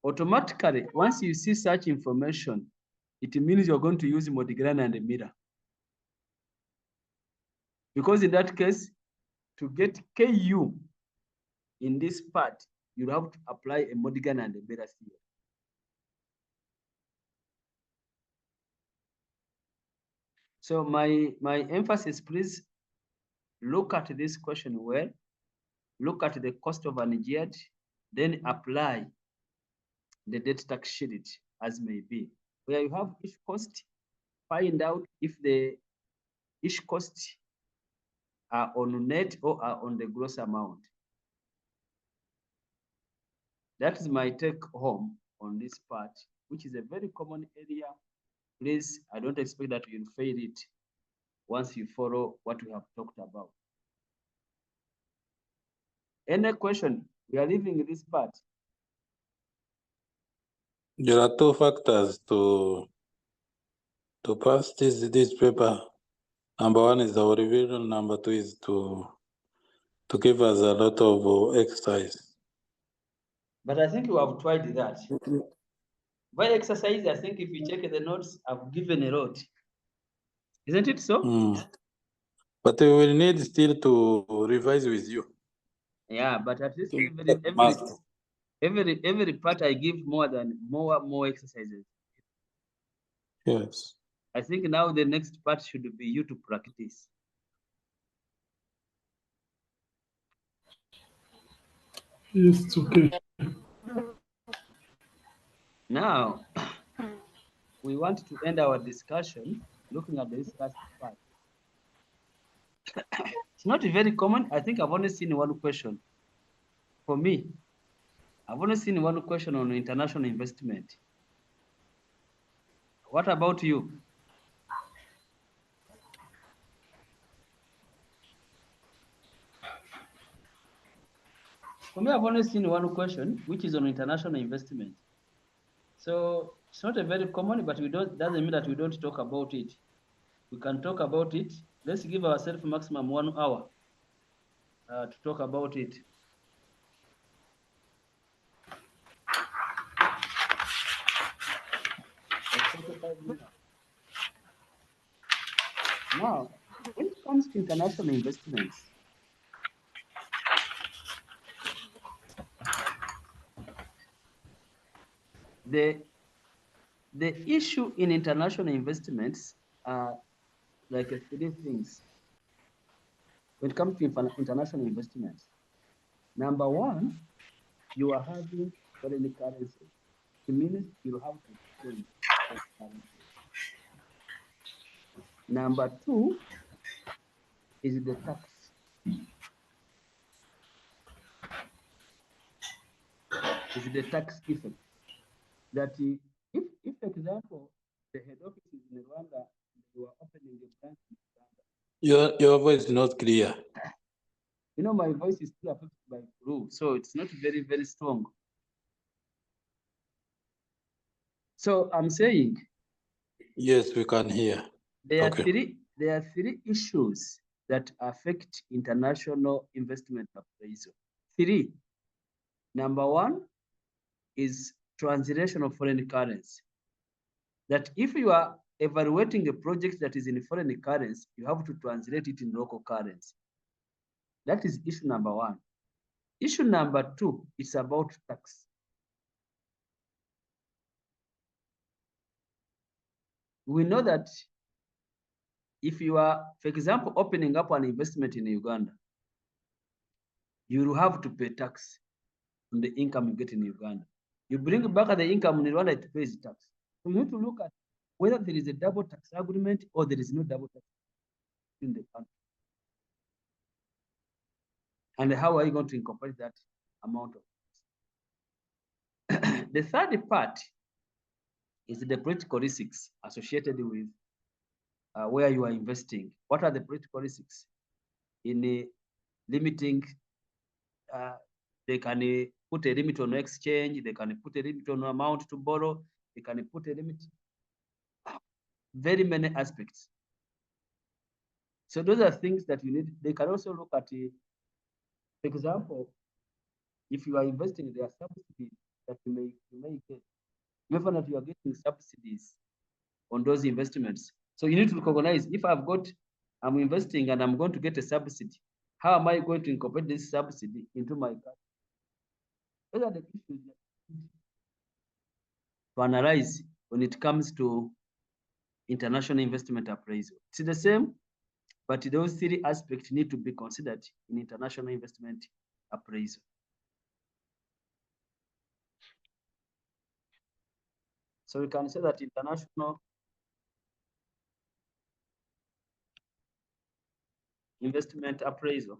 automatically, once you see such information, it means you're going to use Modigram and Mira. Because in that case, to get KU in this part, you have to apply a Modigram and a Mira theory. So my emphasis, please look at this question well, look at the cost of an jet, then apply the debt tax sheet as may be. Where you have each cost, find out if each cost are on net or are on the gross amount. That is my take home on this part, which is a very common area. Please, I don't expect that you'll fail it once you follow what we have talked about. Any question? We are leaving this part. There are two factors to pass this paper. Number one is our revision. Number two is to give us a lot of exercise. But I think you have tried that. By exercise, I think if you check the notes, I've given a lot. Isn't it so? But we will need still to revise with you. Yeah, but at least every part I give more exercises. Yes. I think now the next part should be you to practice. Yes, it's okay. Now, we want to end our discussion looking at this last part. It's not very common. I think I've only seen one question. For me, I've only seen one question on international investment. What about you? For me, I've only seen one question, which is on international investment. So it's not a very common, but doesn't mean that we don't talk about it. We can talk about it. Let's give ourselves maximum 1 hour to talk about it. Now, when it comes to international investments, the issue in international investments are like three things. When it comes to international investments, number one, you are having foreign currency. It means you have to exchange currency. Number two is the tax. Is the tax effect. That if for example, the head office is in Rwanda, you are opening a branch in Rwanda. Your voice is not clear. You know, my voice is still affected by flu, so it's not very, very strong. So I'm saying. Yes, we can hear. There are three issues that affect international investment appraisal. Three. Number one is translation of foreign currency. That if you are evaluating a project that is in foreign currency, you have to translate it in local currency. That is issue number one. Issue number two is about tax. We know that if you are, for example, opening up an investment in Uganda, you will have to pay tax on the income you get in Uganda. You bring back the income in Rwanda, it pays tax. So you need to look at whether there is a double tax agreement or there is no double tax in the country. And how are you going to incorporate that amount of tax? The third part is the political risks associated with where you are investing. What are the political risks in limiting? They can put a limit on exchange. They can put a limit on amount to borrow. They can put a limit. Very many aspects. So those are things that you need. They can also look at, for example, if you are investing, there are subsidies that you may definitely you are getting subsidies on those investments. So you need to recognize if I'm investing and I'm going to get a subsidy, how am I going to incorporate this subsidy into my cash? Those are the issues to analyze when it comes to international investment appraisal. It's the same, but those three aspects need to be considered in international investment appraisal. So we can say that international investment appraisal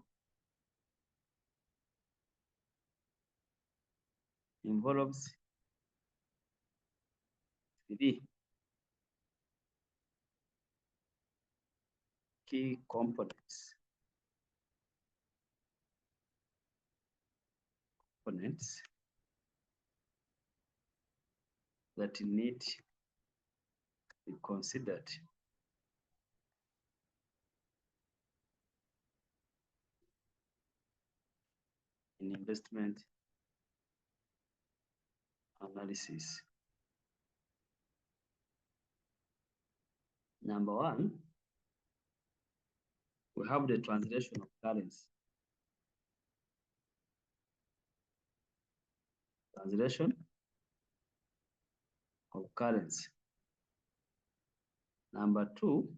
involves three key components. That need to be considered in investment analysis. Number one, we have the translation of currency. Translation of currency. Number two,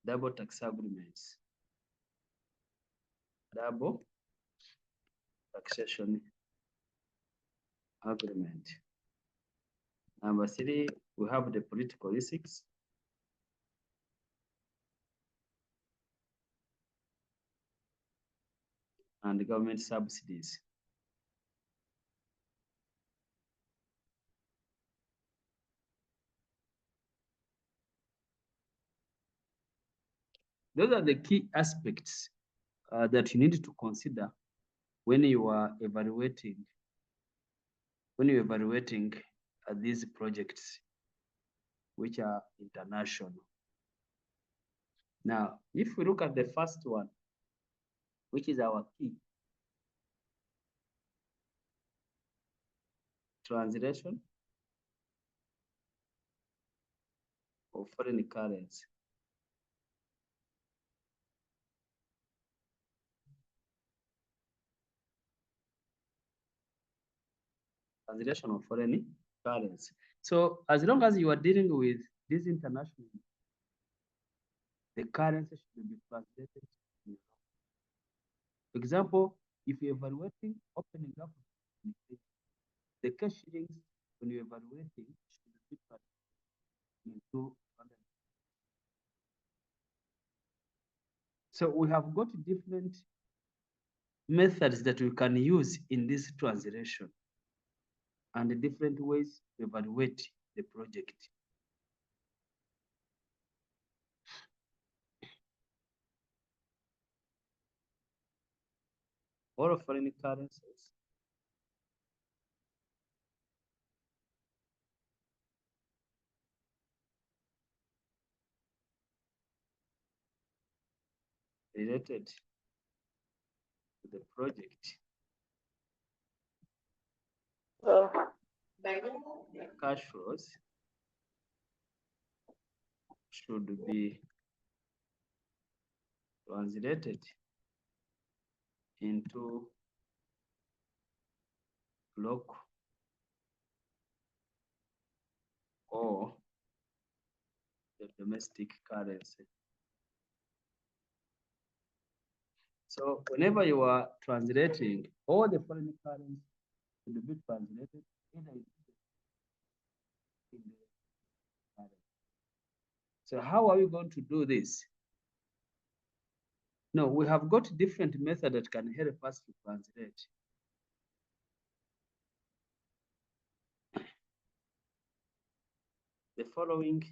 double tax agreements. Double taxation agreement. Number three, we have the political risks. And the government subsidies. Those are the key aspects that you need to consider when you are evaluating these projects which are international. Now, if we look at the first one, which is our key, translation of foreign currency. Translation of foreign currency. So as long as you are dealing with this international, the currency should be translated. For example, if you're evaluating opening up the cash shillings, when you're evaluating, should be translated into. So we have got different methods that we can use in this translation and different ways to evaluate the project. All of foreign currencies related to the project. The cash flows should be translated into local or the domestic currency. So whenever you are translating, all the foreign currency should be translated either in the currency. So how are we going to do this? No, we have got different methods that can help us to translate. The following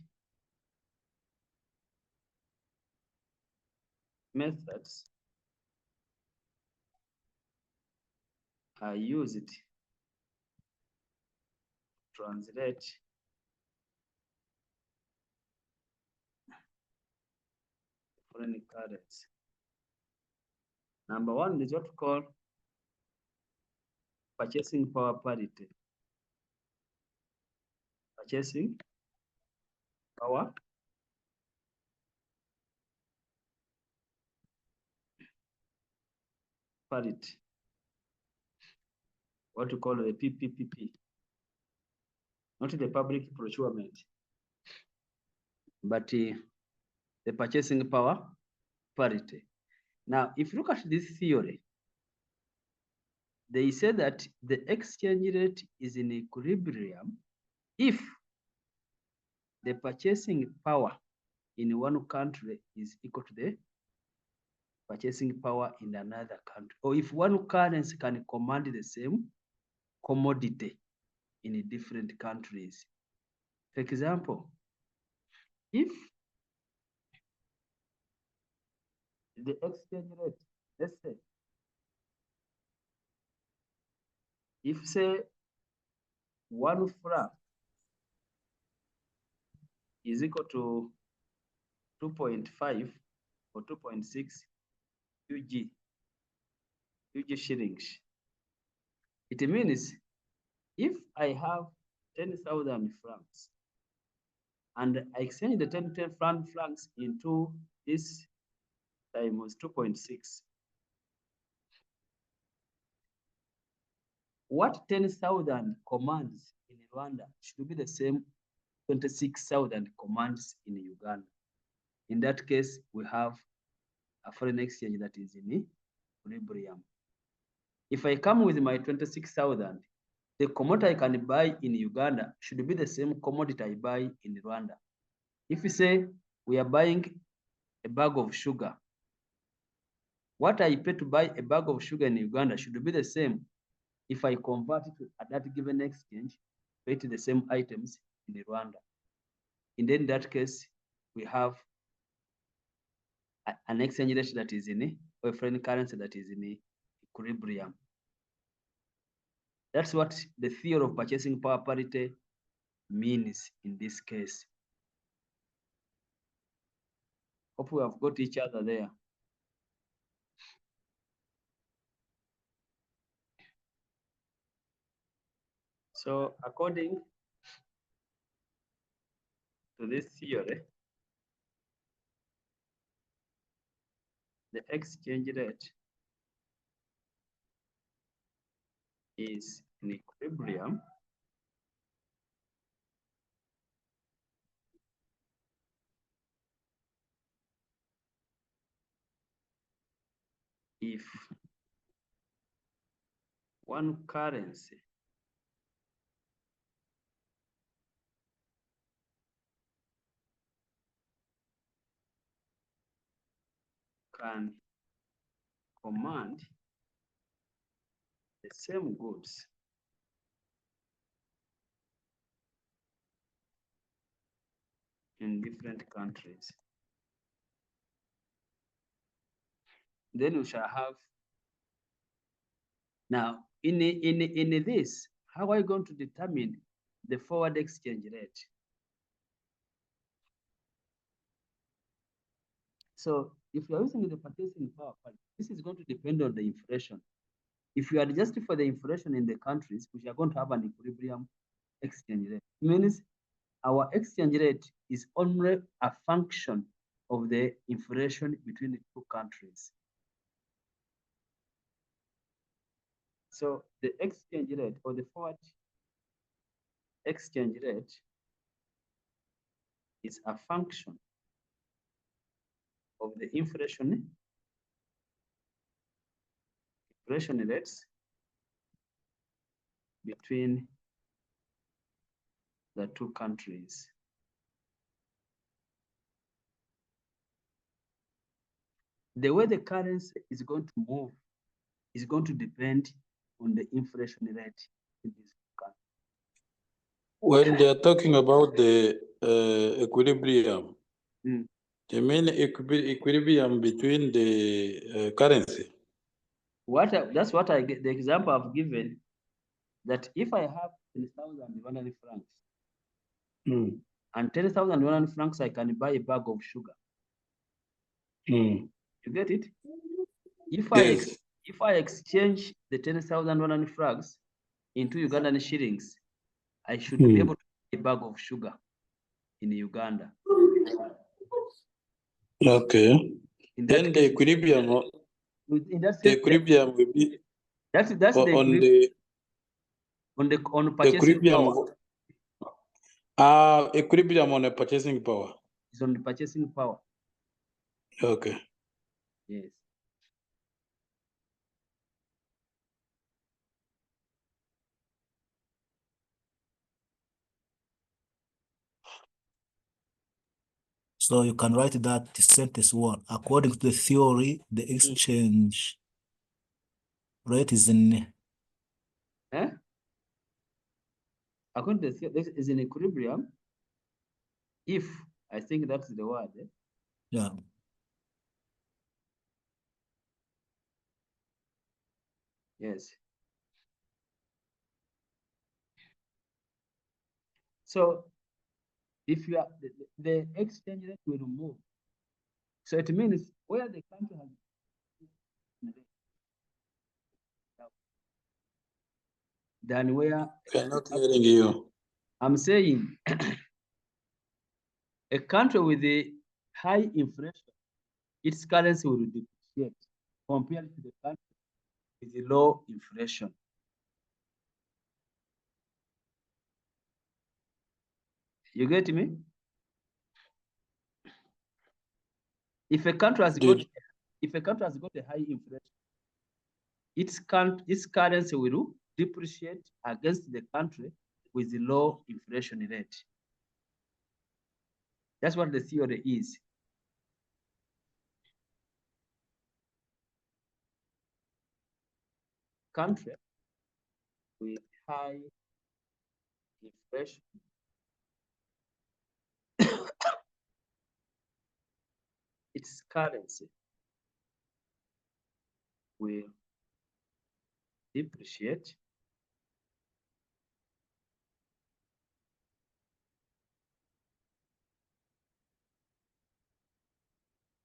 methods are used to translate foreign currency. Number one is what we call purchasing power parity. Purchasing power parity. What we call the PPPP. Not the public procurement, but the purchasing power parity. Now, if you look at this theory, they say that the exchange rate is in equilibrium if the purchasing power in one country is equal to the purchasing power in another country, or if one currency can command the same commodity in different countries. For example, if the exchange rate, let's say, if say 1 franc is equal to 2.5 or 2.6 UG shillings, it means if I have 10,000 francs and I exchange the 10 francs into this times 2.6, what 10,000 commands in Rwanda should be the same 26,000 commands in Uganda. In that case, we have a foreign exchange that is in equilibrium. If I come with my 26,000, the commodity I can buy in Uganda should be the same commodity I buy in Rwanda. If we say we are buying a bag of sugar, what I pay to buy a bag of sugar in Uganda should be the same if I convert it at that given exchange, pay to the same items in Rwanda. And then in that case, we have an exchange rate that is in or a foreign currency that is in equilibrium. That's what the theory of purchasing power parity means in this case. Hope we have got each other there. So according to this theory, the exchange rate is in equilibrium if one currency can command the same goods in different countries. Then we shall have, now in this, how are you going to determine the forward exchange rate? So if you are using the purchasing power, this is going to depend on the inflation. If you adjust for the inflation in the countries, we are going to have an equilibrium exchange rate. It means our exchange rate is only a function of the inflation between the two countries. So the exchange rate or the forward exchange rate is a function of the inflation rates between the two countries. The way the currency is going to move is going to depend on the inflation rate in this country. When they are talking about the equilibrium, they mean equilibrium between the currency. That's what I get. The example I've given, that if I have 10,100 francs and 10,100 francs, I can buy a bag of sugar. You get it? If I exchange the 10,100 francs into Ugandan shillings, I should be able to buy a bag of sugar in Uganda. Okay. In that Then the case, equilibrium, in that the sense, equilibrium will be that's the on on purchasing power. Equilibrium on the purchasing power. It's on the purchasing power. Okay. Yes. So you can write that sentence one. According to the theory, the exchange rate is in. Eh? According to the this is in equilibrium. If I think that's the word. Yeah. Yes. So if you are the exchange rate will move. So it means where the country has than where We are not hearing you. I'm saying a country with a high inflation, its currency will depreciate compared to the country with a low inflation. You get me? If a country has got a high inflation, its currency will depreciate against the country with a low inflation rate. That's what the theory is. Country with high inflation its currency will depreciate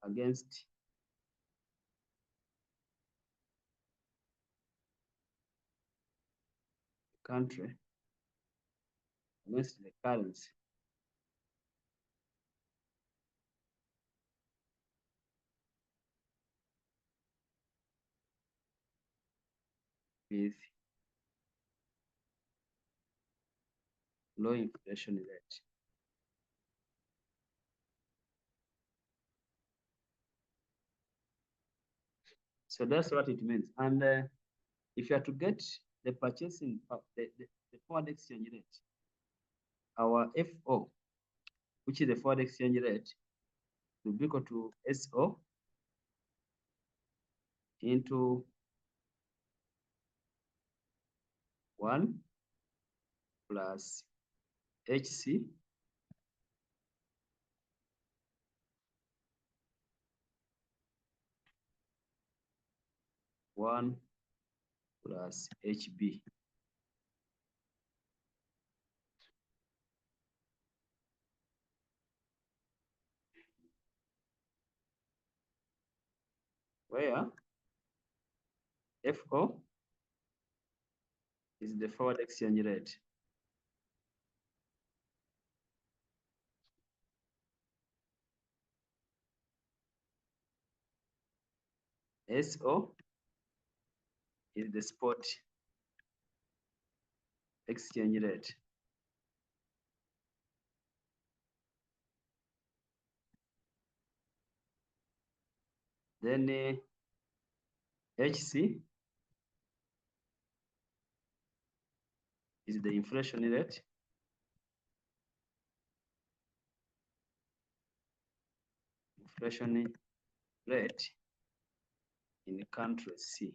against the country, against the currency with low inflation rate. So that's what it means. And if you are to get the purchasing, the forward exchange rate, our FO, which is the forward exchange rate, will be equal to SO into 1 plus HC one plus HB. Where FO is the forward exchange rate. SO is the spot exchange rate. Then HC is the inflation rate. Inflation rate in country C.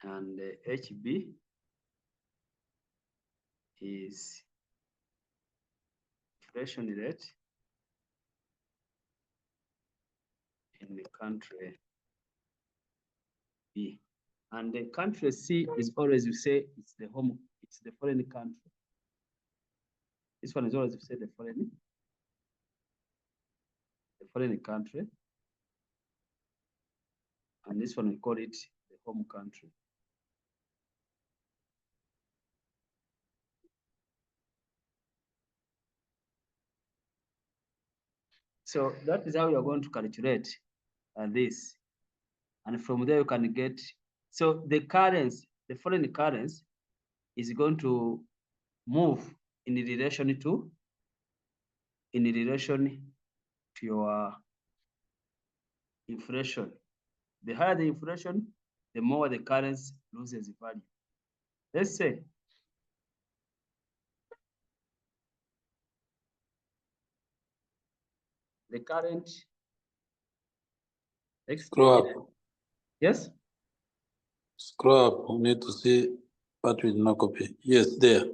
And HB is inflation rate in the country B. And the country C is always, you say, it's the home, it's the foreign country. This one is always, you say, the foreign country. And this one, we call it the home country. So that is how you are going to calculate this. And from there you can get, so the currency, the foreign currency is going to move in relation to your inflation. The higher the inflation, the more the currency loses value. Let's say the current Scroll exchange. up. Yes? Scroll up. We need to see what we did not copy. Yes, there.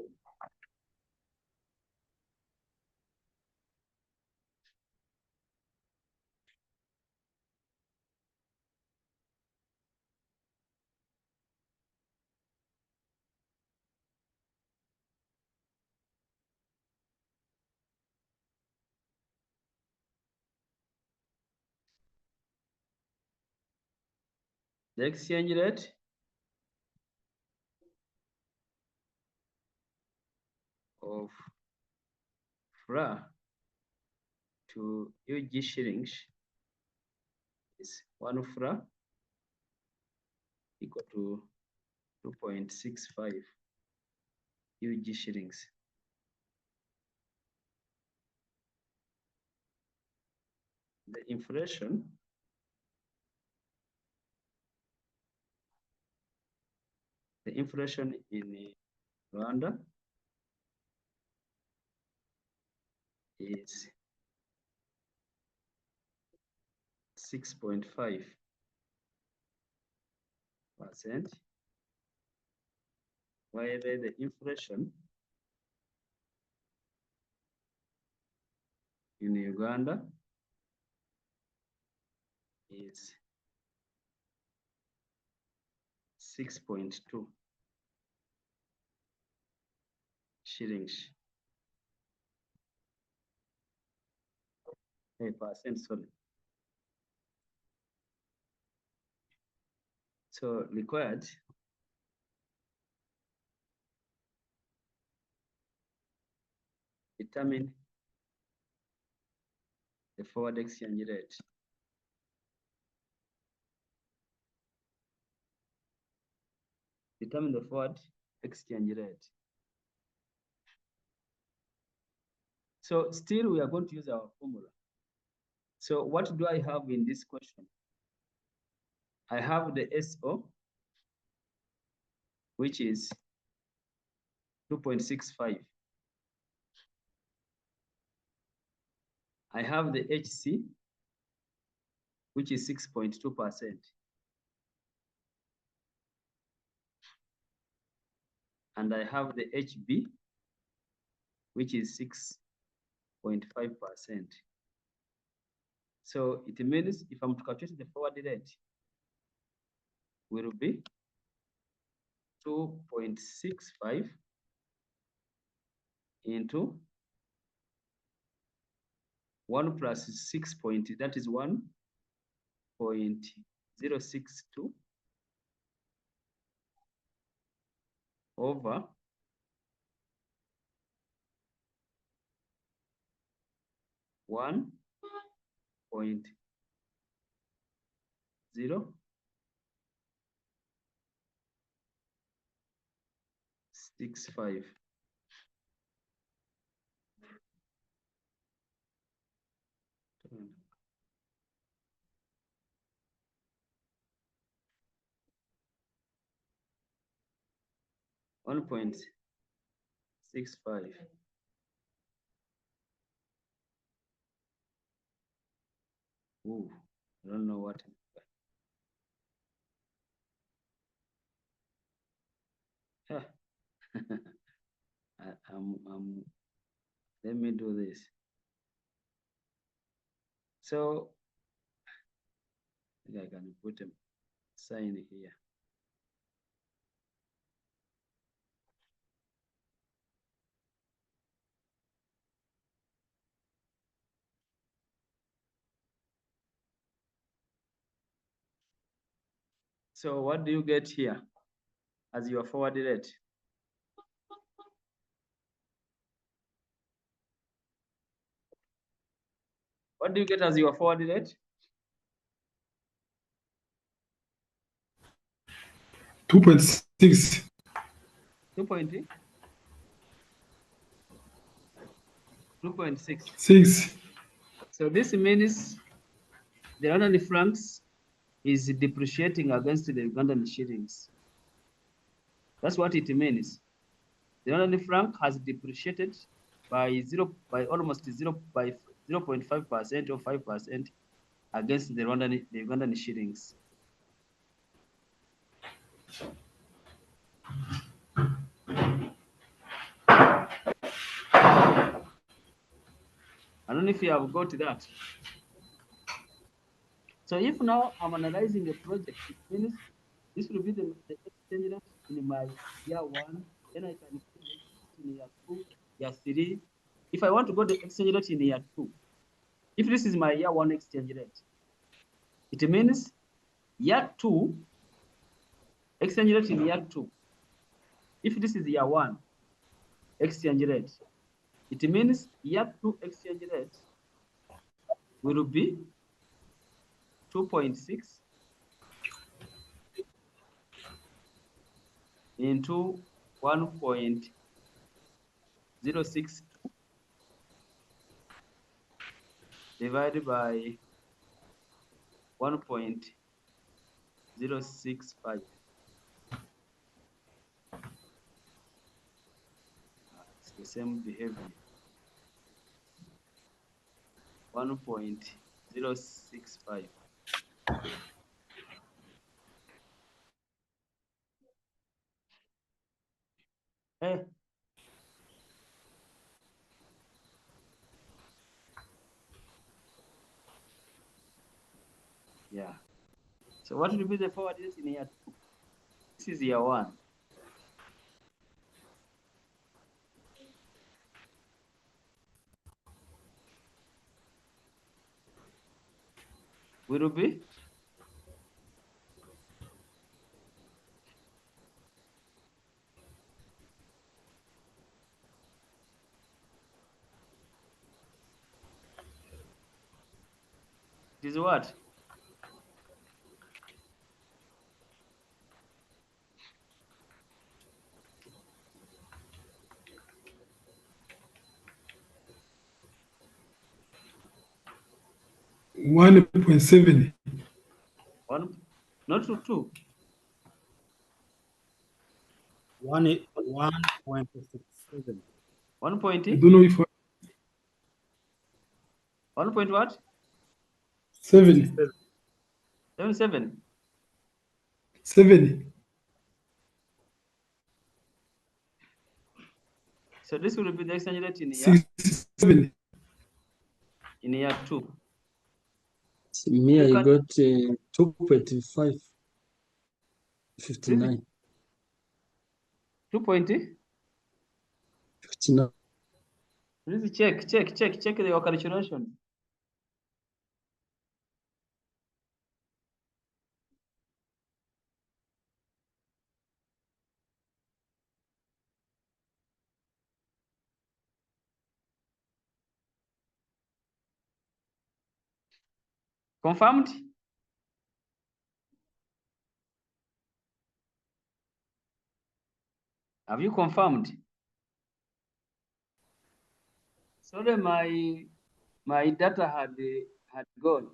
The exchange rate of FRA to UG shillings is 1 FRA equal to 2.65 UG shillings. The inflation in Rwanda is 6.5%, while the inflation in Uganda is 6.2 shillings. Percent, sorry. So required determine the forward exchange rate. Determine the forward exchange rate. So still we are going to use our formula. So what do I have in this question? I have the SO, which is 2.65. I have the HC, which is 6.2%. And I have the HB, which is 6.5%. So it means if I'm to calculate the forward rate, will be 2.65 into 1 plus 6 point, that is 1.062 over 1.065. 1.65. Ooh, I don't know what. Let me do this. So I think I can put a sign here. So what do you get here as your forward rate? What do you get as your forward rate? 2.6. 2.6. 2.6. 6. So this means the Rwandan francs is depreciating against the Ugandan shillings. That's what it means. The Rwandan franc has depreciated by almost 0.5% or 5% against the Ugandan shillings. I don't know if you have got that. So if now I'm analyzing a project, it means this will be the exchange rate in my year 1, then I can put the exchange in year 2, year 3. If I want to go the exchange rate in year 2, if this is my year 1 exchange rate, it means year 2, exchange rate in year 2. If this is year 1 exchange rate, it means year 2 exchange rate will be 2.6 into 1.062 divided by 1.065. It's the same behavior. 1.065. Hey. Yeah. So what will be the forward rate in year 2? This is year 1. Will be 1.7. Not to 2. 1.67. 1 point. I don't know if 1 point what? 7. 77. 7. So this will be the exchange rate in year 67. in year 2. Me, You I can- got 2.5. 59. 2 point. 59. Please check your calculation. Confirmed? Have you confirmed? Sorry, my data had gone.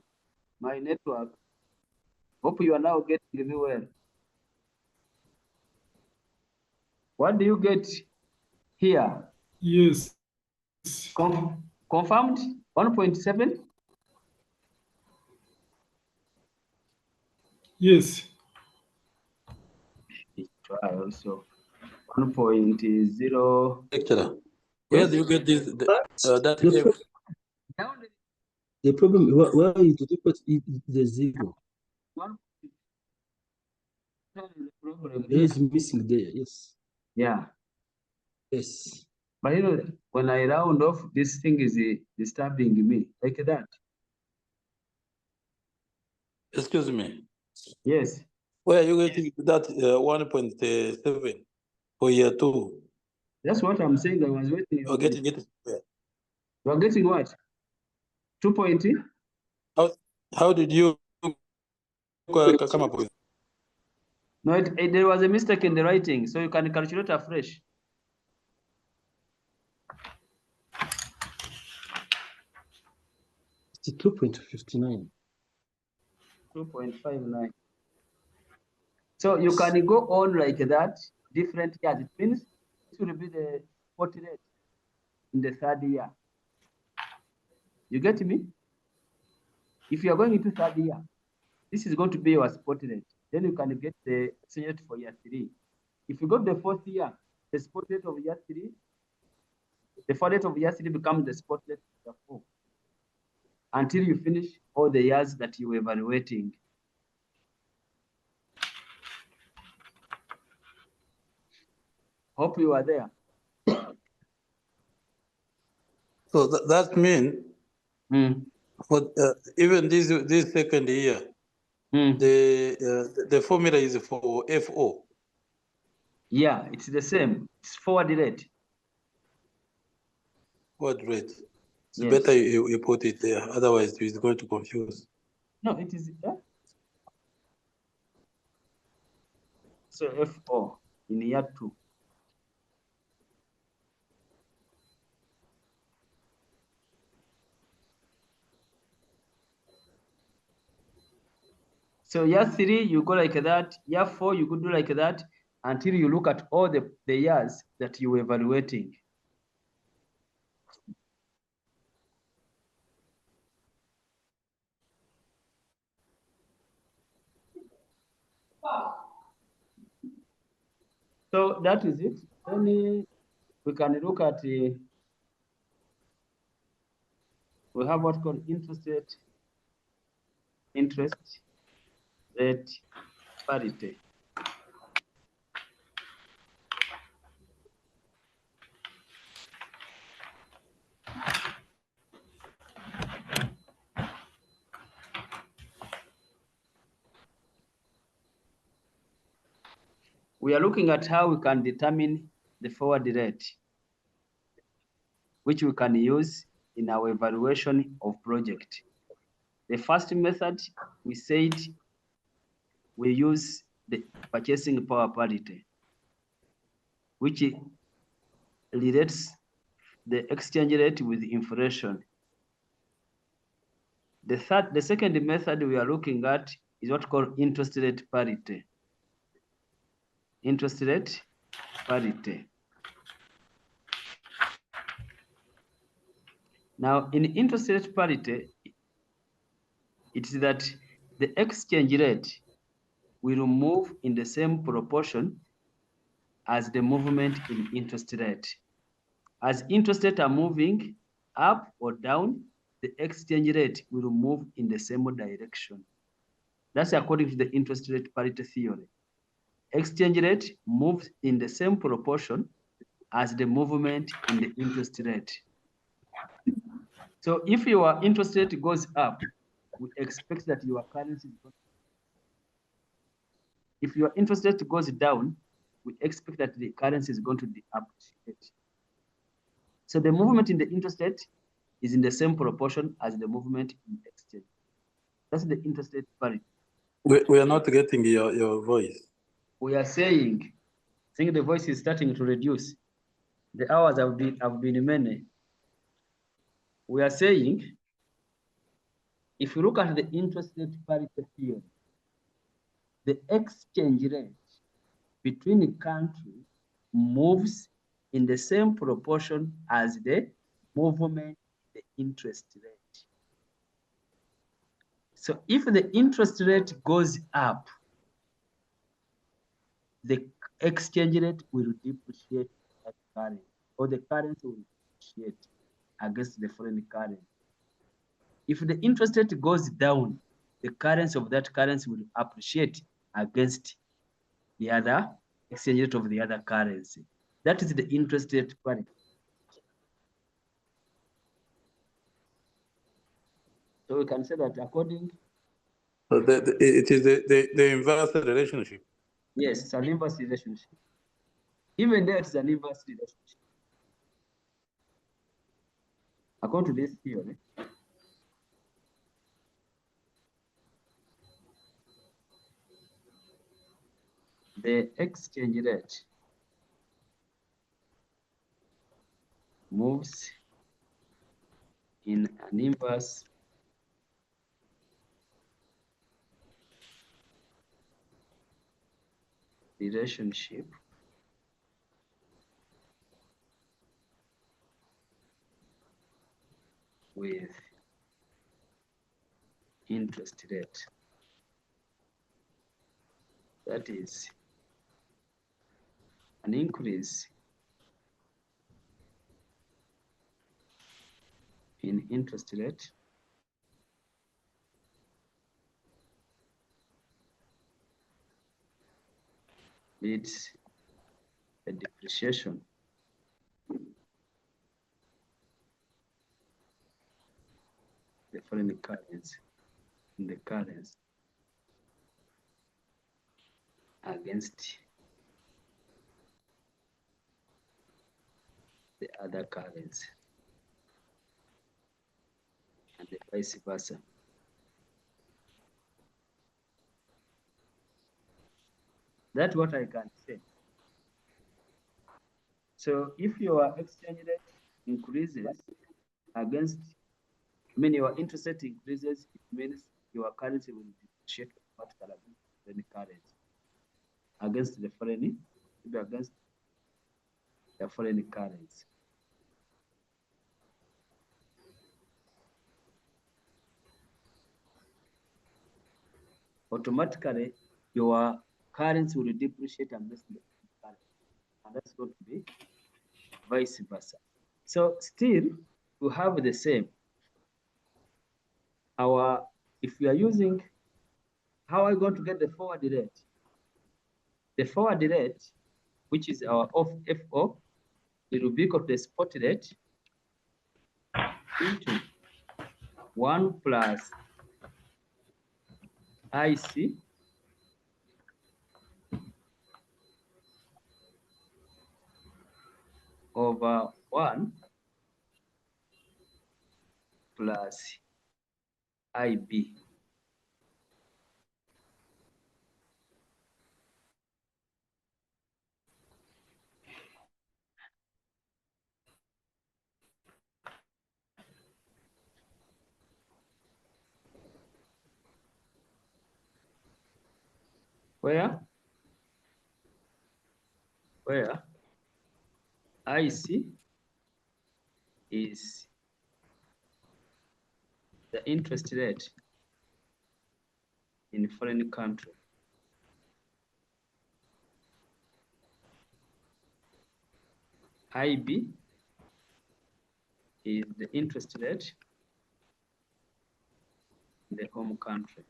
My network. Hope you are now getting me well. What do you get here? Yes. Confirmed 1.7? Yes. Try also 1.0. Lecturer, where do you get this that The, F? the problem, why you to put it the 0? Problem There is missing there, yes. yeah. Yes. But you know, when I round off, this thing is disturbing me like that. Excuse me. Yes. Where are you getting that 1.7 for year 2? That's what I'm saying. I was waiting. You're getting it where? You are getting what? 2.0? How did you come up with? No, there was a mistake in the writing, so you can calculate afresh. It's 2.59. 2.59. So you can go on like that, different years. It means this will be the spot rate in the third year. You get me? If you are going into third year, this is going to be your spot rate. Then you can get the exchange rate for year 3. If you go to the fourth year, the spot rate of year 3, the forward rate of year 3 becomes the spot rate of year 4 until you finish all the years that you were evaluating. Hope you are there. So that means for even this second year, the formula is for FO. Yeah, it's the same. It's forward rate. What rate? It's Yes. better you put it there, otherwise it's going to confuse. No, it is. So FO in year 2. So year 3, you go like that. Year 4, you could do like that until you look at all the years that you were evaluating. So that is it. Then we can look at, we have what's called interest rate parity. We are looking at how we can determine the forward rate, which we can use in our evaluation of project. The first method, we said we use the purchasing power parity, which relates the exchange rate with inflation. The second method we are looking at is what called interest rate parity. Interest rate parity. Now, in interest rate parity, it is that the exchange rate will move in the same proportion as the movement in interest rate. As interest rates are moving up or down, the exchange rate will move in the same direction. That's according to the interest rate parity theory. Exchange rate moves in the same proportion as the movement in the interest rate. So if your interest rate goes up, we expect that your currency is going to. If your interest rate goes down, we expect that the currency is going to appreciate. So the movement in the interest rate is in the same proportion as the movement in exchange. That's the interest rate parity. We are not getting your voice. We are saying, I think the voice is starting to reduce. The hours have been many. We are saying, if you look at the interest rate parity theory, the exchange rate between countries moves in the same proportion as the movement in the interest rate. So if the interest rate goes up, the exchange rate will depreciate that currency, or the currency will depreciate against the foreign currency. If the interest rate goes down, the currency of that currency will appreciate against the other exchange rate of the other currency. That is the interest rate parity. So we can say that according So it is the inverse relationship. Yes, it's an inverse relationship. Even there, it's an inverse relationship. According to this theory, the exchange rate moves in an inverse relationship with interest rate. That is an increase in interest rate leads a depreciation the foreign currency in the currency against the other currency, and the vice versa. That's what I can say. So if your exchange rate increases against, your interest rate increases, it means your currency will depreciate automatically against the currency, against the foreign, against the foreign currency. Automatically, your currency will depreciate against the currency, and that's going to be vice versa. So still, we have the same. If we are using, how are we going to get the forward rate? The forward rate, which is our FO, it will be equal to the spot rate into 1 plus IC over 1 plus IB. Where IC is the interest rate in foreign country. IB is the interest rate in the home country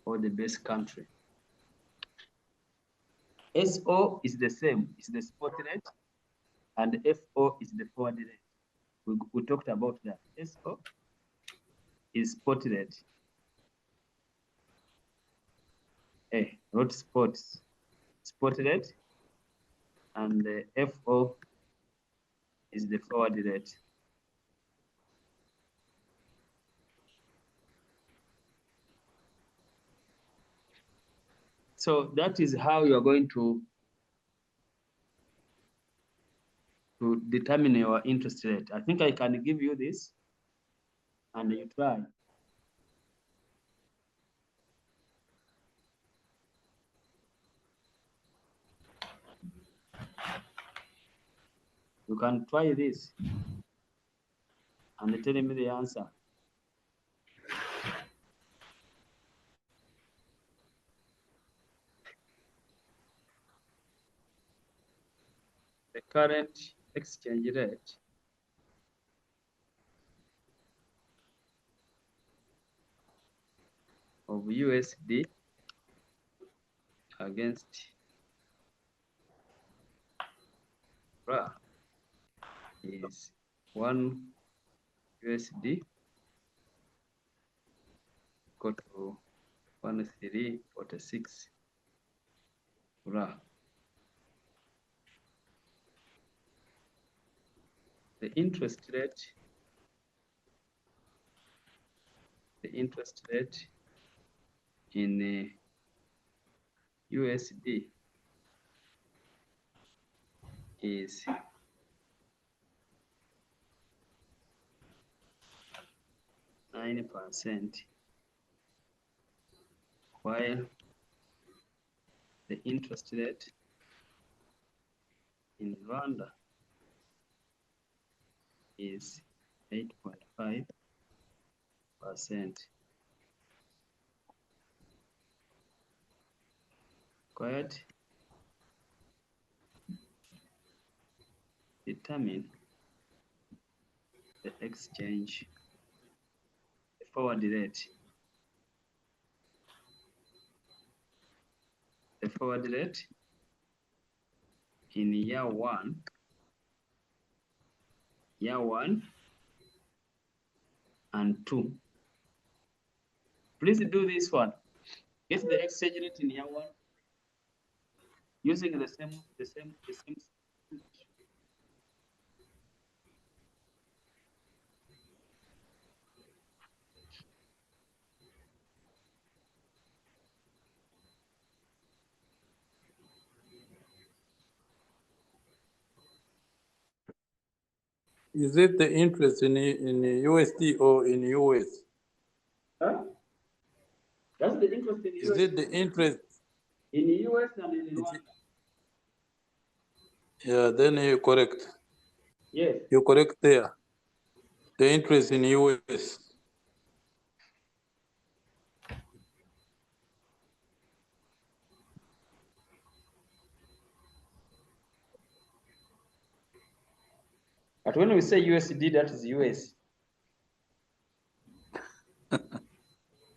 or the base country. SO is the same, it's the spot rate, and FO is the forward rate. We talked about that. SO is spot rate. Not spots, spot rate, and the FO is the forward rate. So that is how you are going to determine your interest rate. I think I can give you this and you try. You can try this and tell me the answer. The current exchange rate of USD against RA is 1 USD equal to 1346. Ra. The interest rate in USD is 9%, while the interest rate in Rwanda is 8.5%. Quiet. Determine the exchange, the forward rate. The forward rate in year one and two. Please do this one. Get the exchange rate in year one using the same. Is it the interest in USD or in US? Huh? That's the interest in Is US. it the interest? In the US and in Rwanda. Yeah, then you're correct. Yes. You're correct there. The interest in US. But when we say USD, that is US.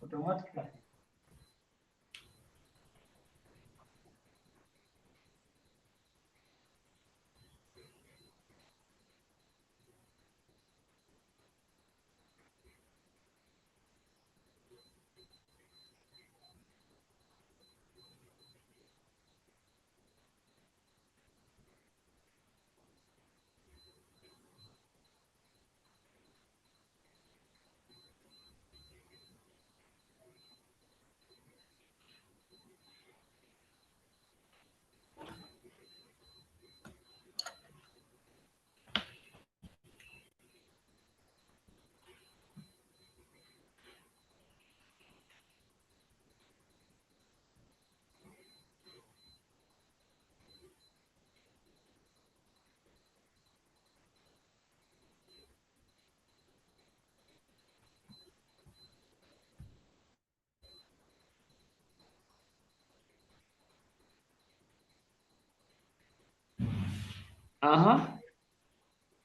Automatically.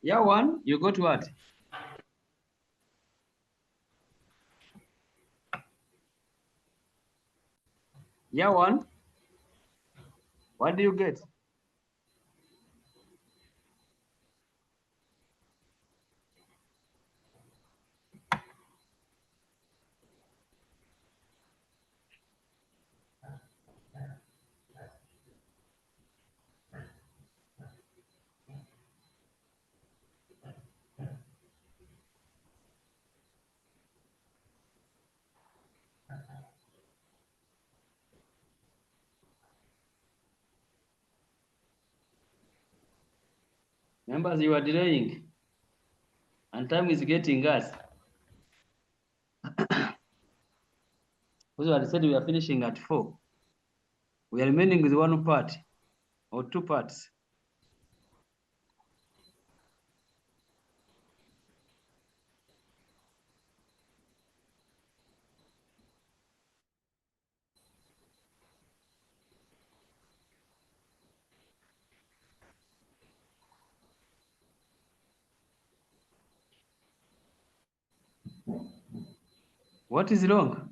Year one, you got what? Year one, what do you get? Members, you are delaying, and time is getting us. Also, I said we are finishing at 4. We are remaining with one part or 2 parts. What is wrong?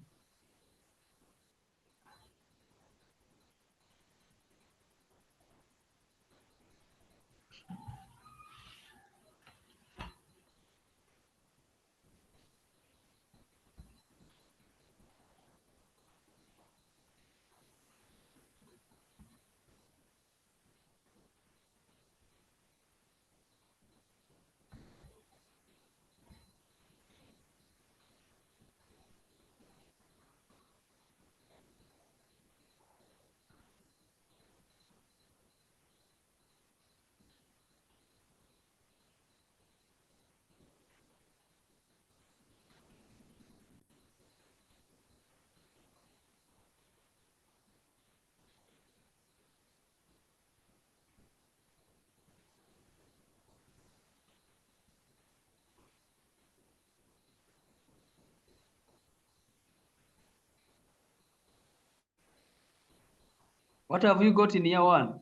What have you got in year one?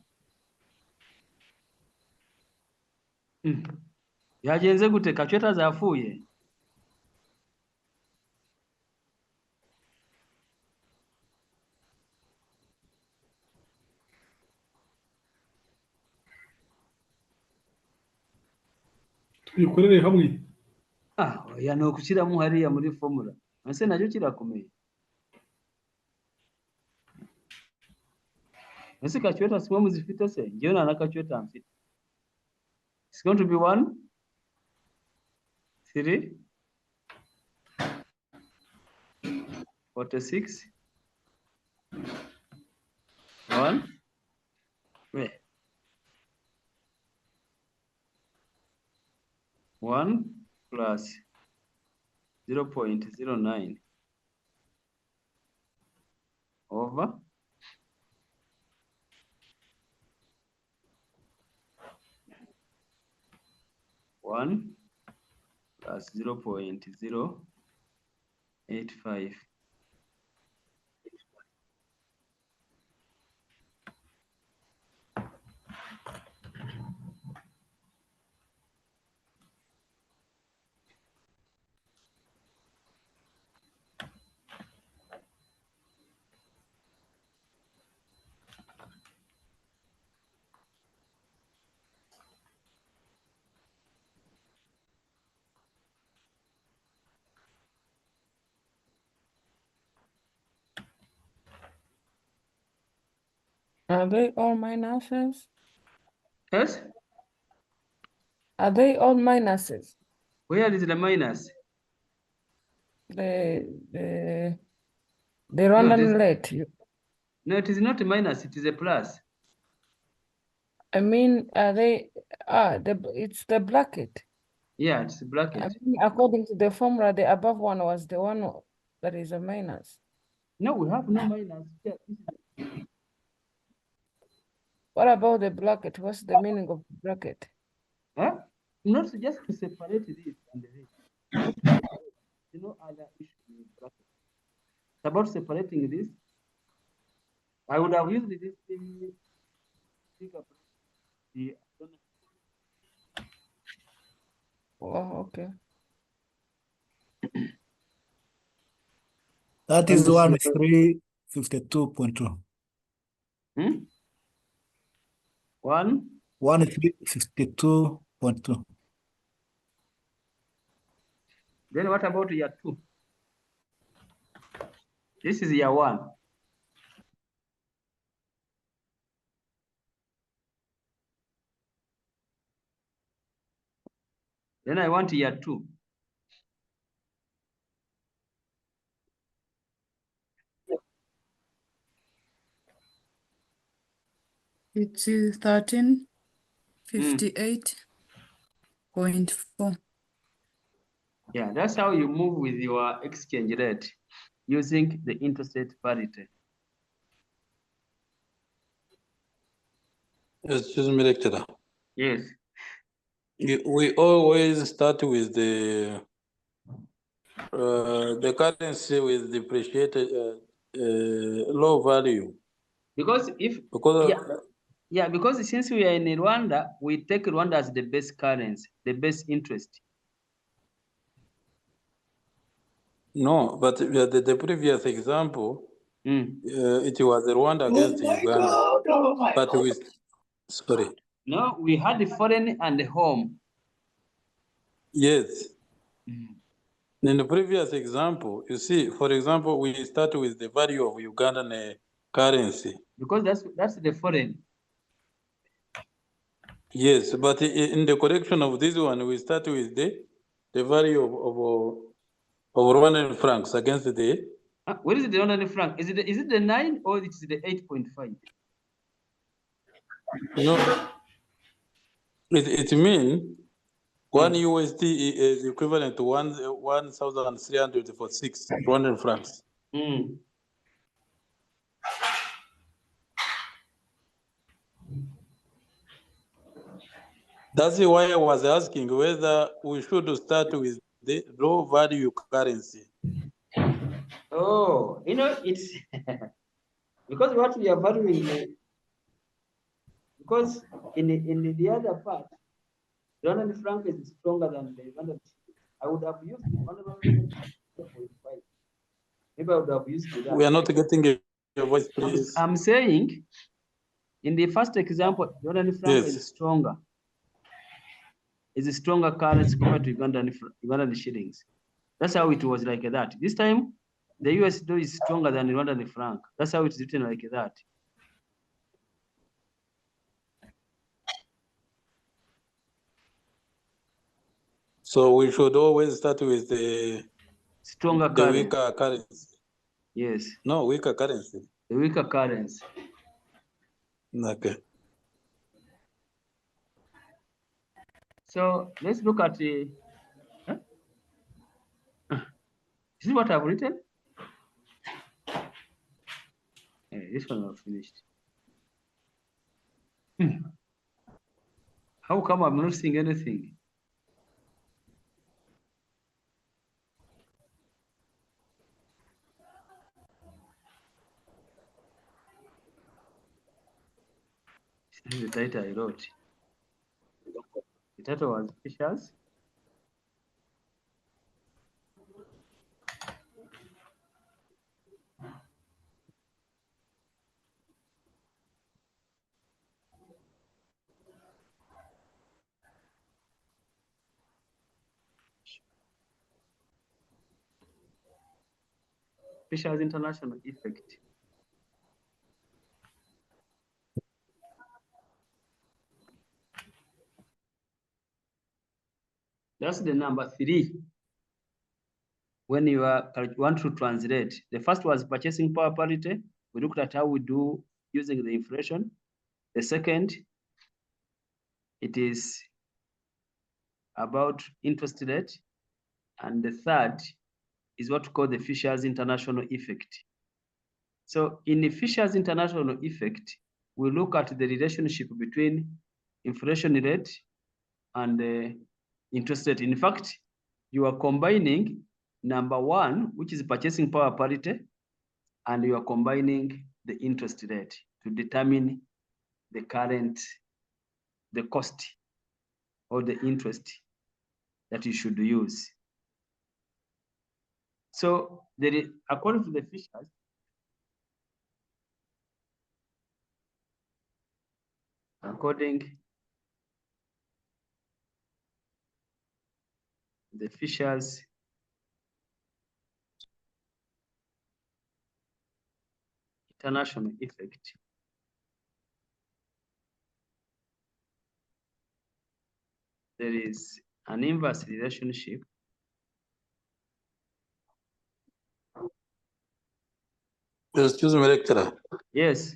Yagenze gute Kachweta zafuye? tubikorere hamwe. Oya ni ukushyiramo hariya muri formula. Ese nacyo kirakomeye. Ese Kachweta simwe muzifite se? Njyewe nta na Kachweta mfite. It's going to be 1, 3, 46, 1, 1 plus 0.09 over 1 plus 0.085. Are they all minuses? Yes? Are they all minuses? Where is the minus? The Rwandan rate. No, it is not a minus, it is a plus. I mean, are they? It's the bracket. Yeah, it's a I bracket. mean, according to the formula, the above one was the one that is a minus. No, we have no minus. Yeah, this is What about the bracket? What's the meaning of the bracket? huh? Not just to separate this and this. You know, other issue with bracket. It's about separating this. I would have used this thing. Oh, okay. That is 1352.2. 1352.2. Then what about year 2? This is year 1. Then I want year 2. It's 1358.4. Yeah, that's how you move with your exchange rate using the interest rate parity. Excuse me, lecturer. Yes. We always start with the currency with depreciated low value. Because because since we are in Rwanda, we take Rwanda as the best currency, the best interest. No, but the previous example, it was Rwanda against Uganda. But sorry. No, we had the foreign and the home. Yes. In the previous example, you see, for example, we start with the value of Ugandan currency. Because that's the foreign. Yes, but in the correction of this one, we start with the value of Rwandan francs against the. What is the Rwandan franc? Is it the 9 or it is the 8.5? No, it means 1 USD is equivalent to 1,346 Rwandan francs. That's why I was asking whether we should start with the low value currency. Oh, you know, it's Because what we are valuing, because in the other part, the Rwandan franc is stronger than the Rwandan shilling. I would have used the Rwandan 0.5. Maybe I would have used that. We are not getting your voice, please. I'm saying, in the first example, Rwandan franc Yes. is stronger. Is a stronger currency compared to Ugandan shillings. That's how it was like that. This time, the US dollar is stronger than Rwandan franc. That's how it's written like that. So we should always start with the Stronger the currency. weaker currency. Yes, No, weaker currency. the weaker currency. Okay. So let's look at the. Huh? This is what I've written. This one I've finished. How come I'm not seeing anything? This is the title I wrote. The title was Fishers. Fishers International Effect. That's the number 3. When you want to translate, the first was purchasing power parity. We looked at how we do using the inflation. The second, it is about interest rate. And the third is what we call the Fisher's International Effect. So in the Fisher's International Effect, we look at the relationship between inflation rate and the interest rate. In fact, you are combining number 1, which is purchasing power parity, and you are combining the interest rate to determine the cost or the interest that you should use. So according to the Fishers, according to the Fishers International Effect, there is an inverse relationship Excuse me, lecturer. Yes.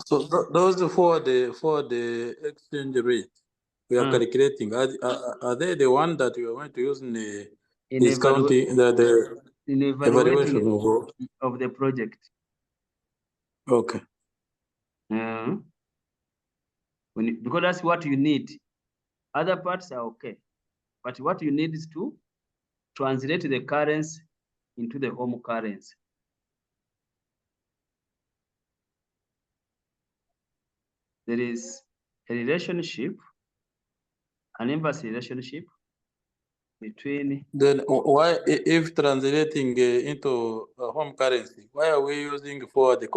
So those for the exchange rate we are calculating, are they the one that we are going to use in the discounting the evaluation of the project? Okay. Because that's what you need. Other parts are okay, but what you need is to translate the currency into the home currency. There is a relationship, an inverse relationship between. Then why, if translating into home currency, why are we using for the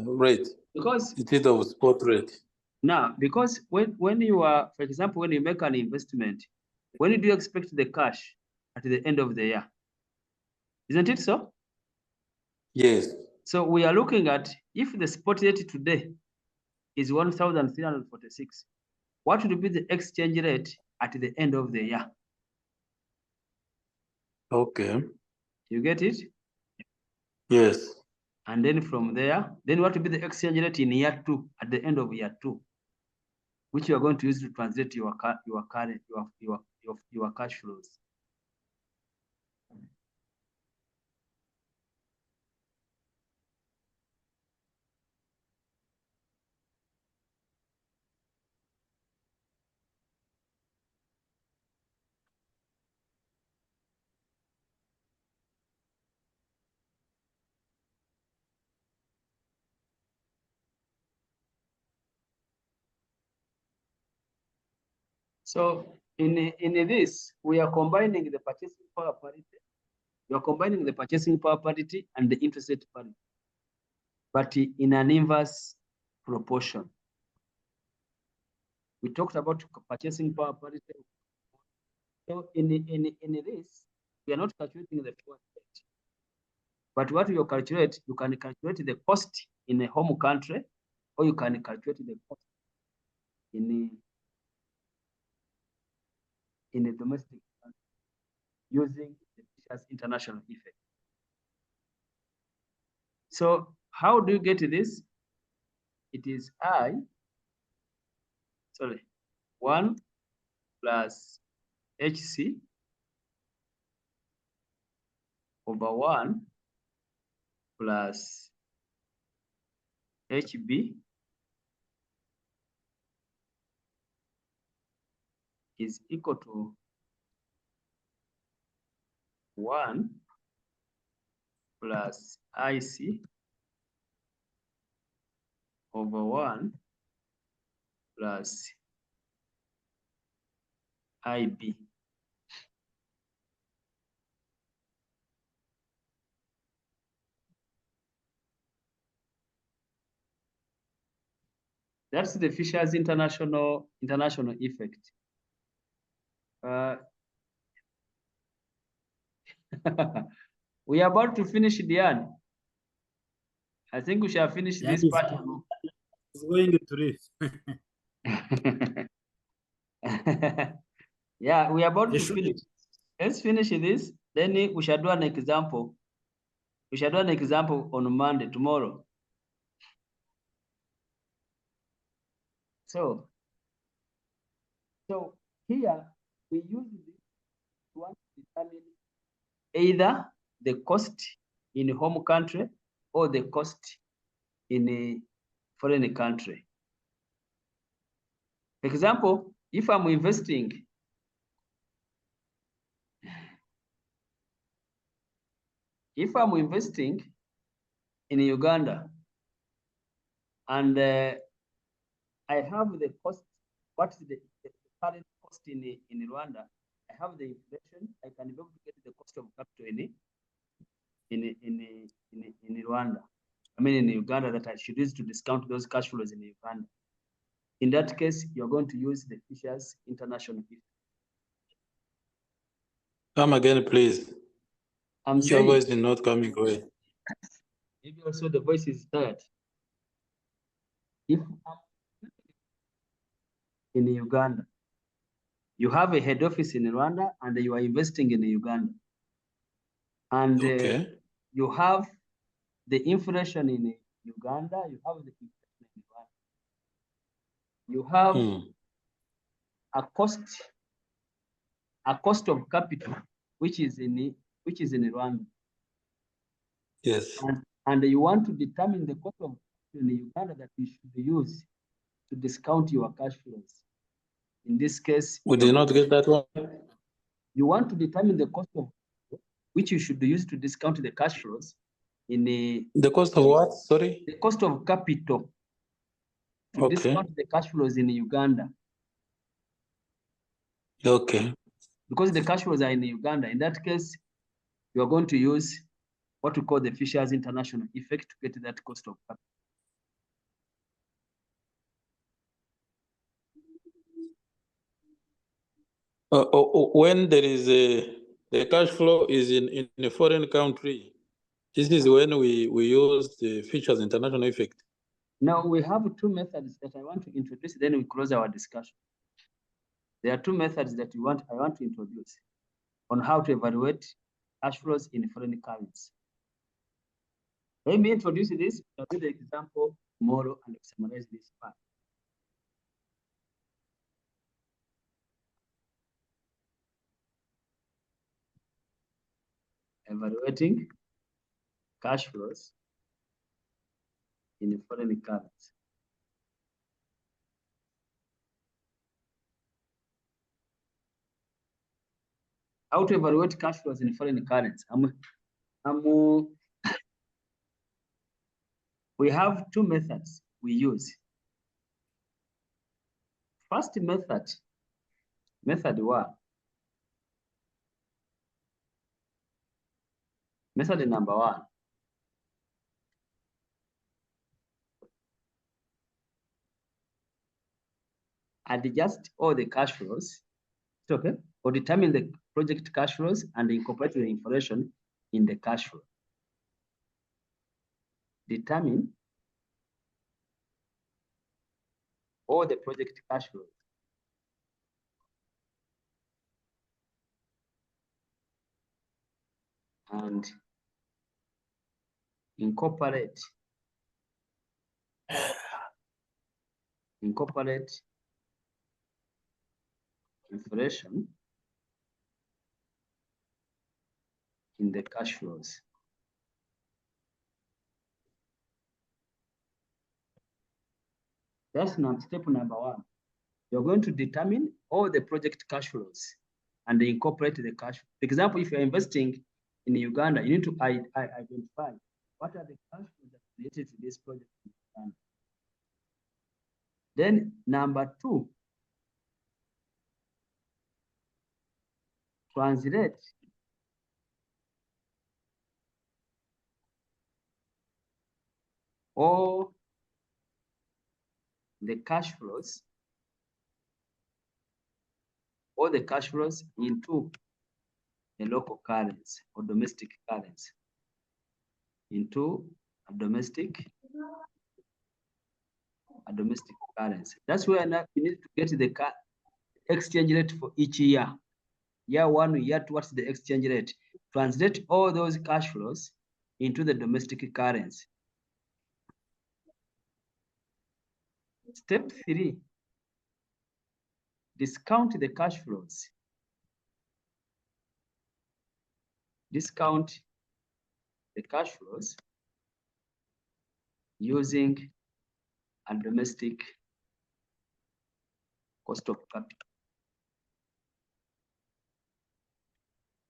rate? Because instead of spot rate? Now, because when you are, for example, when you make an investment, when do you expect the cash at the end of the year? Isn't it so? Yes. So we are looking at, if the spot rate today is 1,346, what would be the exchange rate at the end of the year? Okay. You get it? Yes. And then from there, then what will be the exchange rate in year 2, at the end of year 2, which you are going to use to translate your cash flows. So in this, we are combining the purchasing power parity. We are combining the purchasing power parity and the interest rate parity, but in an inverse proportion. We talked about purchasing power parity. So in this, we are not calculating the forward rate, but what you calculate, you can calculate the cost in a home country, or you can calculate the cost in a domestic country using the Fisher's international effect. So how do you get this? It is 1 plus HC over 1 plus HB is equal to 1 plus IC over 1 plus IB. That's the Fisher's international effect. We are about to finish, Diane. I think we shall finish Yeah, this part. It's going to read. Yeah, we are about to They should- finish. Let's finish this. Then we shall do an example. We shall do an example on Monday, tomorrow. So here we use this to determine either the cost in home country or the cost in a foreign country. For example, if I'm investing in Uganda and I have the cost, what is the current cost in Rwanda? I have the inflation. I can be able to get the cost of capital in Rwanda. I mean in Uganda, that I should use to discount those cash flows in Uganda. In that case, you're going to use the Fisher's international effect. Come again, please. I'm Your saying voice is not coming away. maybe also the voice is tired. If I'm in Uganda, you have a head office in Rwanda and you are investing in Uganda. And Okay. you have the inflation in Uganda, you have the inflation in Rwanda. You have a cost of capital, which is in Rwanda. Yes. And you want to determine the cost of capital in Uganda that you should use to discount your cash flows. In this case, We did not get that one. you want to determine the cost of which you should use to discount the cash flows in The cost of what? Sorry. the cost of capital to Okay. discount the cash flows in Uganda. Okay. Because the cash flows are in Uganda. In that case, you are going to use what we call the Fisher's international effect to get that cost of capital. When there is the cash flow is in a foreign country, this is when we use the Fisher's international effect. Now we have two methods that I want to introduce, then we close our discussion. There are two methods that I want to introduce on how to evaluate cash flows in foreign currency. Let me introduce this. I'll do the example tomorrow and summarize this part. Evaluating cash flows in foreign currency. How to evaluate cash flows in foreign currency? We have two methods we use. First method Method 1. Method number 1. Adjust all the cash flows, okay, or determine the project cash flows and incorporate the information in the cash flow. Determine all the project cash flows and incorporate inflation in the cash flows. That's step number 1. You're going to determine all the project cash flows and incorporate the cash. For example, if you're investing in Uganda, you need to identify what are the cash flows that related to this project in Uganda. Then number 2, translate all the cash flows, into a local currency or domestic currency, into a domestic currency. That's where now you need to get the exchange rate for each year. Year 1, year 2, what's the exchange rate? Translate all those cash flows into the domestic currency. Step 3, discount the cash flows. Discount the cash flows using a domestic cost of capital.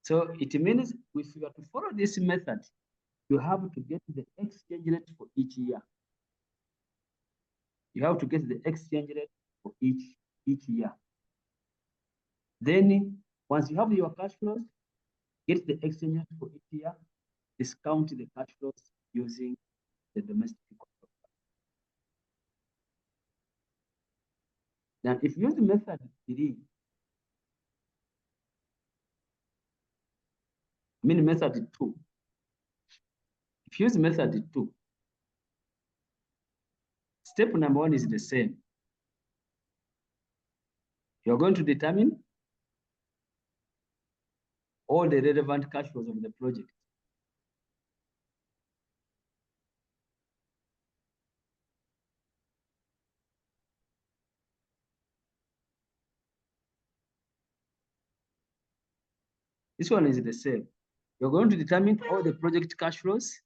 So it means if you are to follow this method, you have to get the exchange rate for each year. You have to get the exchange rate for each year. Then once you have your cash flows, get the exchange rate for each year, discount the cash flows using the domestic cost of capital. Now, if you use the method 3, method 2. If you use method 2, step number 1 is the same. You're going to determine all the relevant cash flows of the project. This one is the same. You're going to determine all the project cash flows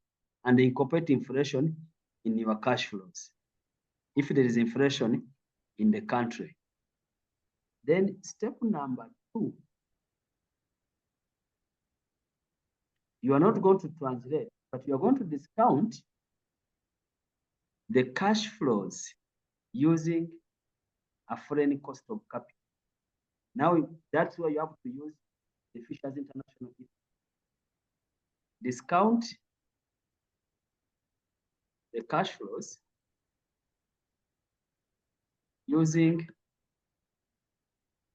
and incorporate inflation in your cash flows, if there is inflation in the country. Then step number 2, you are not going to translate, but you are going to discount the cash flows using a foreign cost of capital. Now that's where you have to use the Fisher's International. Discount the cash flows using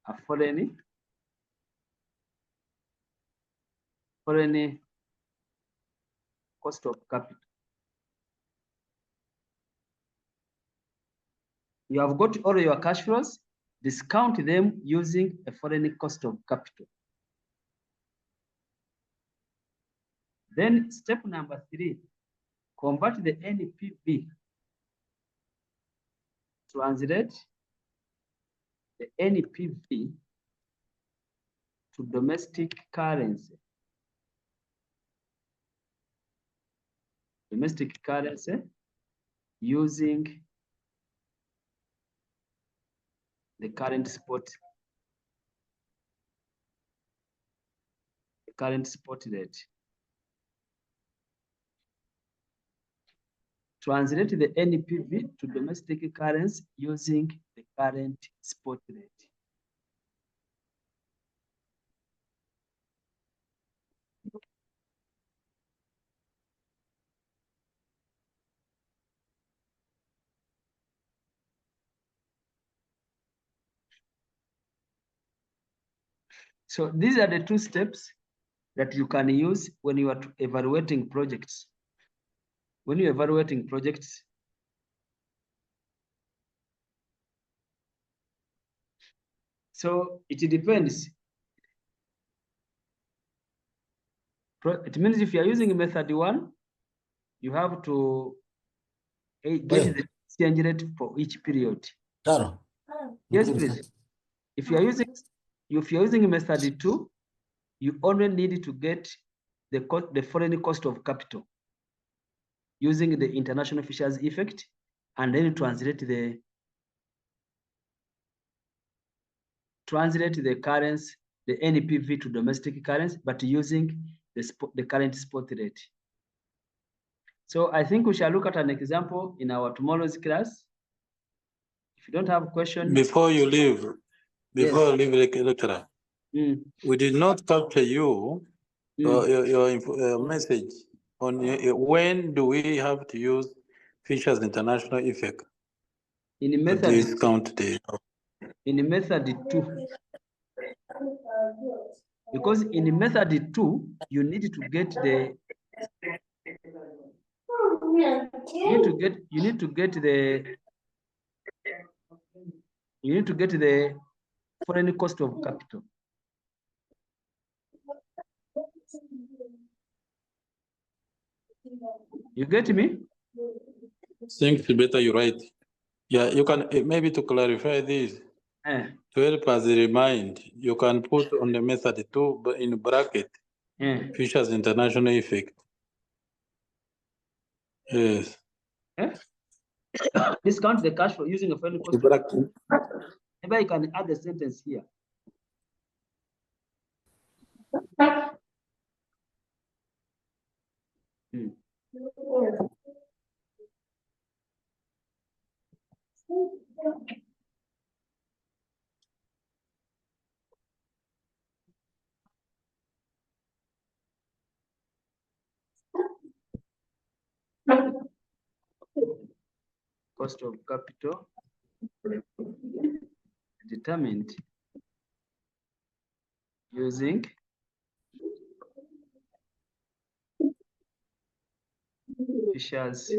a foreign cost of capital. You have got all your cash flows, discount them using a foreign cost of capital. Then step number 3, convert the NPV. Translate the NPV to domestic currency. Domestic currency using the current spot rate. Translate the NPV to domestic currency using the current spot rate. So these are the two steps that you can use when you are evaluating projects. When you're evaluating projects, so it depends. It means if you are using method 1, you have to get the exchange rate for each period. Taro. Yes, please. If you are using method 2, you only need to get the foreign cost of capital using the international Fisher's effect, and then translate the currency, the NPV to domestic currency, but using the current spot rate. So I think we shall look at an example in our tomorrow's class. If you don't have questions. Before you leave, lecturer, we did not capture your message on when do we have to use Fisher's international effect in to method discount the in method 2, because in method 2 you need to get the the foreign cost of capital. You get me? Think better you're right. Yeah, you can maybe to clarify this. To help us remind, you can put on the method 2 but in bracket Fisher's international effect. Yes. Discount the cash flow using a foreign cost. Maybe I can add a sentence here. Cost of capital determined using Fisher's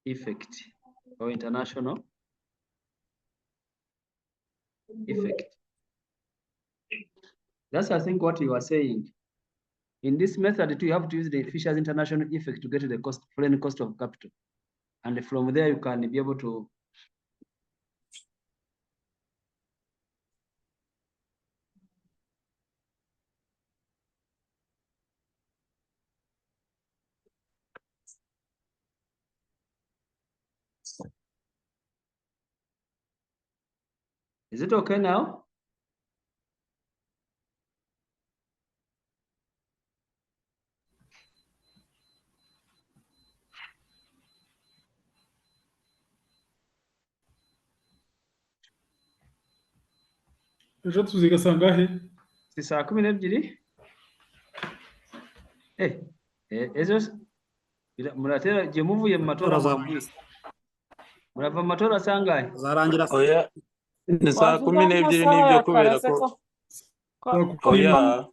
effect or international effect. That's, I think, what you are saying. In this method, you have to use the Fisher's international effect to get to the foreign cost of capital. And from there, you can be able to Is it okay now? ejo tuziga sangahe? Si saa 12? Ejo muratera je muvuye mu matora murava mu matora sangahe? Zarangira oya ni saa 12 n'ibyo kubera ko oya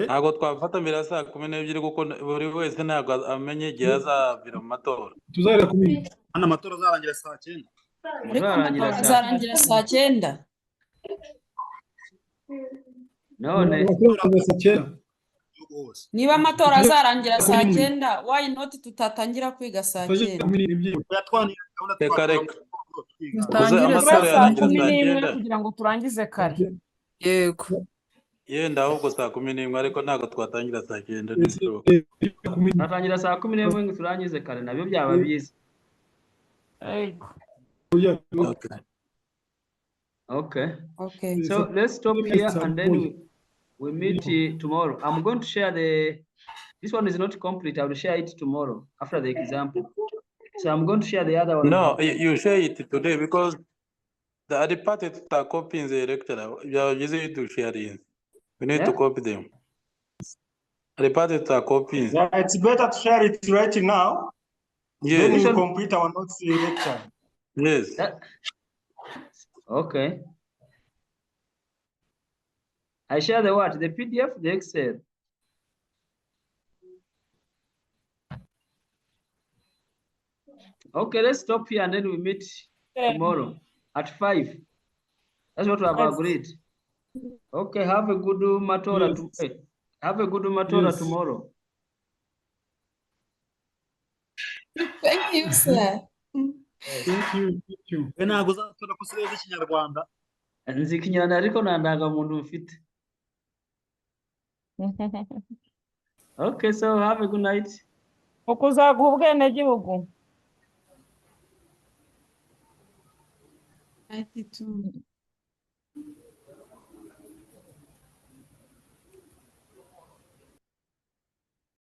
ntabwo twafatamira saa 12 kuko buri wese ntabwo amenye igihe azavira mu matora. Tuzahera ku minsi. Hano amatora azarangira saa 9. Azarangira saa 9. None niba amatora azarangira saa 9, why not tutatangira kwiga saa 9? Dutangire saa 11 kugira ngo turangize kare. Yego. Yenda ahubwo saa 11 ariko ntabwo twatangira saa 9 n'isoko. Twatangira saa 11 ngo turangize kare nabyo byaba byiza. Okay. So let's stop here and then we meet tomorrow. I'm going to share this one is not complete. I will share it tomorrow after the example. So I'm going to share the other one. No, you share it today because the other party are copying the lecturer. You are using to share it. We need to copy them. The party are copying. Yeah, it's better to share it right now. Yes. Then we complete our notes lecture. Yes. Okay. I share the what? The PDF, the Excel. Okay, let's stop here and then we meet tomorrow at 5. That's what we have Yes. agreed. Okay, have a good Matora. Yes. Have a good Matora Yes. tomorrow. Thank you, sir. Thank you. Thank you. we ntabwo uzatora ko usigaye uzi ikinyarwanda Nzi Ikinyarwanda ariko nta ndangamuntu mfite. Okay, so have a good night. Ukuzaguha ubwenegihugu. 92.